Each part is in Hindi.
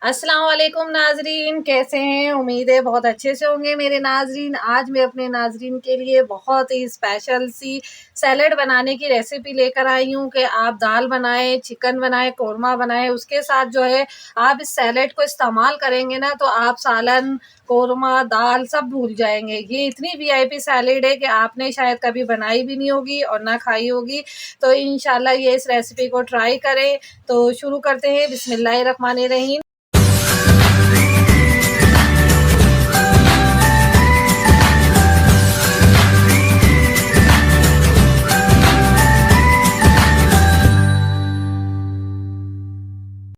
अस्सलाम वालेकुम नाजरीन, कैसे हैं? उम्मीद है बहुत अच्छे से होंगे मेरे नाजरीन। आज मैं अपने नाजरीन के लिए बहुत ही स्पेशल सी सैलड बनाने की रेसिपी लेकर आई हूँ कि आप दाल बनाएं, चिकन बनाएं, कौरमा बनाएं, उसके साथ जो है आप इस सैलड को इस्तेमाल करेंगे ना तो आप सालन, कौरमा, दाल सब भूल जाएंगे। ये इतनी वीआईपी सैलड है कि आपने शायद कभी बनाई भी नहीं होगी और ना खाई होगी। तो इंशाल्लाह ये इस रेसिपी को ट्राई करें। तो शुरू करते हैं। बिस्मिल्लाहिर्रहमानिर्रहीम।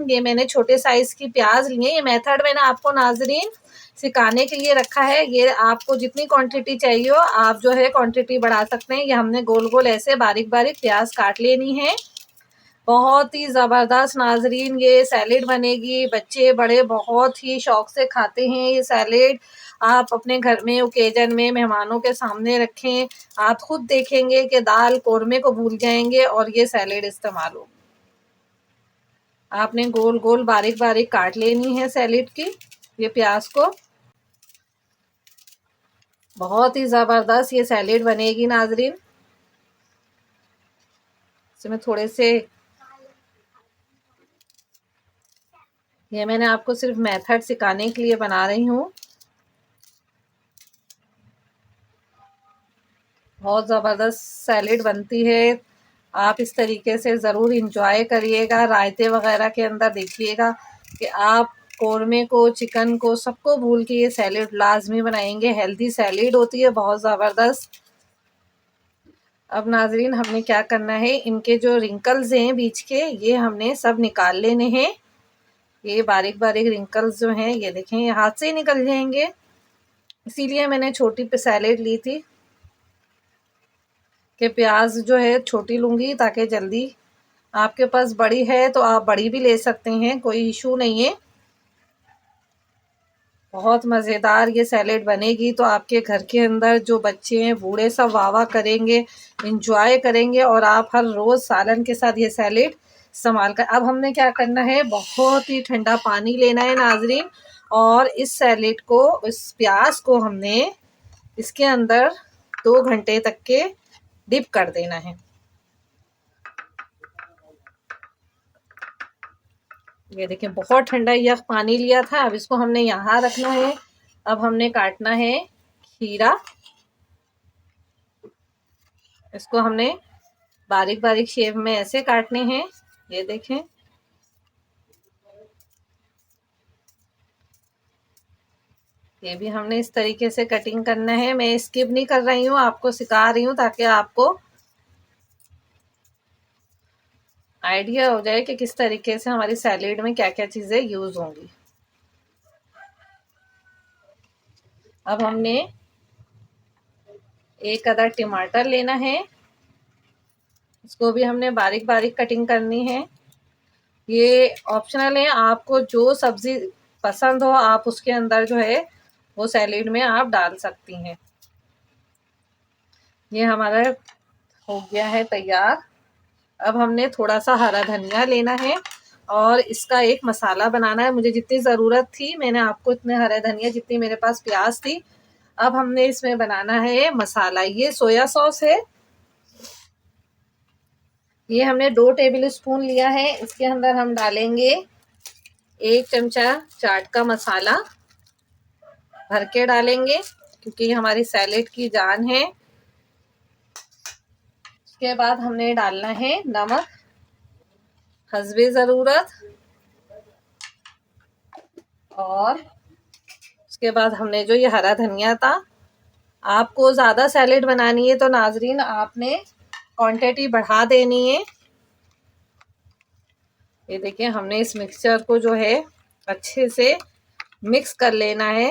ये मैंने छोटे साइज की प्याज लिए। ये मेथड मैंने आपको नाजरीन सिखाने के लिए रखा है। ये आपको जितनी क्वांटिटी चाहिए हो आप जो है क्वांटिटी बढ़ा सकते हैं। ये हमने गोल गोल ऐसे बारीक बारीक प्याज काट लेनी है। बहुत ही ज़बरदस्त नाजरीन ये सैलेड बनेगी। बच्चे बड़े बहुत ही शौक से खाते हैं ये सैलेड। आप अपने घर में ओकेजन में मेहमानों के सामने रखें, आप खुद देखेंगे कि दाल कौरमे को भूल जाएंगे और ये सैलेड इस्तेमाल होगी। आपने गोल गोल बारीक बारीक काट लेनी है सैलेड की ये प्याज को। बहुत ही ज़बरदस्त ये सैलेड बनेगी नाजरीन। इसमें थोड़े से, ये मैंने आपको सिर्फ मेथड सिखाने के लिए बना रही हूँ। बहुत ज़बरदस्त सैलेड बनती है। आप इस तरीके से ज़रूर इंजॉय करिएगा। रायते वगैरह के अंदर देखिएगा कि आप कौरमे को, चिकन को, सबको भूल के ये सैलेड लाजमी बनाएंगे। हेल्दी सैलेड होती है, बहुत ज़बरदस्त। अब नाजरीन हमने क्या करना है, इनके जो रिंकल्स हैं बीच के ये हमने सब निकाल लेने हैं। ये बारीक बारीक रिंकल्स जो हैं ये देखें, ये हाथ से ही निकल जाएंगे। इसीलिए मैंने छोटी पे सैलेड ली थी कि प्याज जो है छोटी लूँगी ताकि जल्दी। आपके पास बड़ी है तो आप बड़ी भी ले सकते हैं, कोई इशू नहीं है। बहुत मज़ेदार ये सैलेड बनेगी तो आपके घर के अंदर जो बच्चे हैं, बूढ़े, सब वाह वाह करेंगे, इंजॉय करेंगे। और आप हर रोज़ सालन के साथ ये सैलेड इस्तेमाल कर। अब हमने क्या करना है, बहुत ही ठंडा पानी लेना है नाजरीन और इस सैलेड को, इस प्याज को हमने इसके अंदर 2 घंटे तक के डिप कर देना है। ये देखिए बहुत ठंडा यह पानी लिया था। अब इसको हमने यहाँ रखना है। अब हमने काटना है खीरा। इसको हमने बारीक बारीक शेप में ऐसे काटने हैं। ये देखें, ये भी हमने इस तरीके से कटिंग करना है। मैं स्किप नहीं कर रही हूँ, आपको सिखा रही हूँ ताकि आपको आइडिया हो जाए कि किस तरीके से हमारी सैलेड में क्या क्या चीज़ें यूज़ होंगी। अब हमने एक अदर टमाटर लेना है। इसको भी हमने बारीक बारीक कटिंग करनी है। ये ऑप्शनल है, आपको जो सब्जी पसंद हो आप उसके अंदर जो है वो सैलेड में आप डाल सकती हैं। ये हमारा हो गया है तैयार। अब हमने थोड़ा सा हरा धनिया लेना है और इसका एक मसाला बनाना है। मुझे जितनी ज़रूरत थी मैंने आपको इतने हरा धनिया, जितनी मेरे पास प्याज थी। अब हमने इसमें बनाना है मसाला। ये सोया सॉस है। ये हमने 2 टेबल स्पून लिया है। इसके अंदर हम डालेंगे 1 चमचा चाट का मसाला, भर के डालेंगे क्योंकि ये हमारी सैलेड की जान है। उसके बाद हमने डालना है नमक हस्बे ज़रूरत। और उसके बाद हमने जो ये हरा धनिया था, आपको ज़्यादा सैलेड बनानी है तो नाजरीन आपने क्वांटिटी बढ़ा देनी है। ये देखिए हमने इस मिक्सचर को जो है अच्छे से मिक्स कर लेना है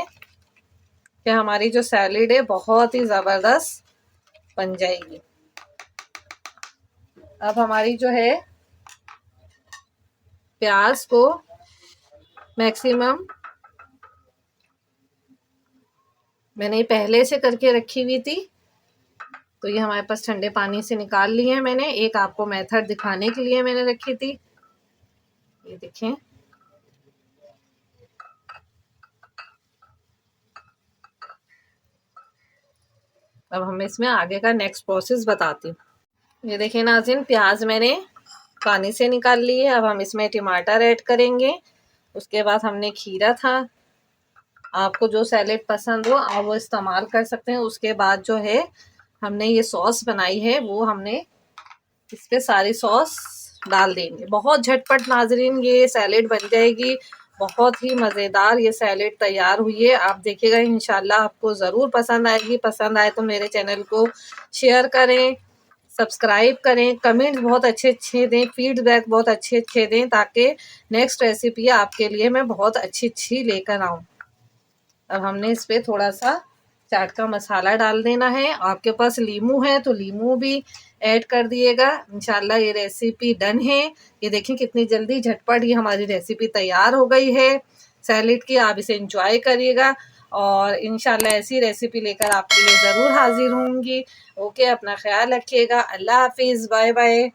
कि हमारी जो सैलेड है बहुत ही ज़बरदस्त बन जाएगी। अब हमारी जो है प्याज को मैक्सिमम मैंने पहले से करके रखी हुई थी तो ये हमारे पास ठंडे पानी से निकाल ली है मैंने। एक आपको मेथड दिखाने के लिए मैंने रखी थी। ये देखें, अब हम इसमें आगे का नेक्स्ट प्रोसेस बताती हूँ। ये देखिए नाज़रीन, प्याज मैंने पानी से निकाल ली है। अब हम इसमें टमाटर ऐड करेंगे। उसके बाद हमने खीरा था, आपको जो सैलेड पसंद हो आप वो इस्तेमाल कर सकते हैं। उसके बाद जो है हमने ये सॉस बनाई है, वो हमने इस पे सारी सॉस डाल देंगे। बहुत झटपट नाज़रीन ये सैलेड बन जाएगी, बहुत ही मज़ेदार ये सैलेड तैयार हुई है। आप देखिएगा, इंशाल्लाह आपको ज़रूर पसंद आएगी। पसंद आए तो मेरे चैनल को शेयर करें, सब्सक्राइब करें, कमेंट्स बहुत अच्छे अच्छे दें, फीडबैक बहुत अच्छे अच्छे दें, ताकि नेक्स्ट रेसिपी आपके लिए मैं बहुत अच्छी अच्छी लेकर आऊँ। अब हमने इस पे थोड़ा सा चाट का मसाला डाल देना है। आपके पास लीमू है तो लीमू भी ऐड कर दिएगा। इंशाल्लाह ये रेसिपी डन है। ये देखें कितनी जल्दी झटपट ये हमारी रेसिपी तैयार हो गई है सैलेड की। आप इसे एंजॉय करिएगा और इंशाल्लाह ऐसी रेसिपी लेकर आपके लिए ज़रूर हाजिर होंगी। ओके, अपना ख्याल रखिएगा। अल्लाह हाफिज़, बाय बाय।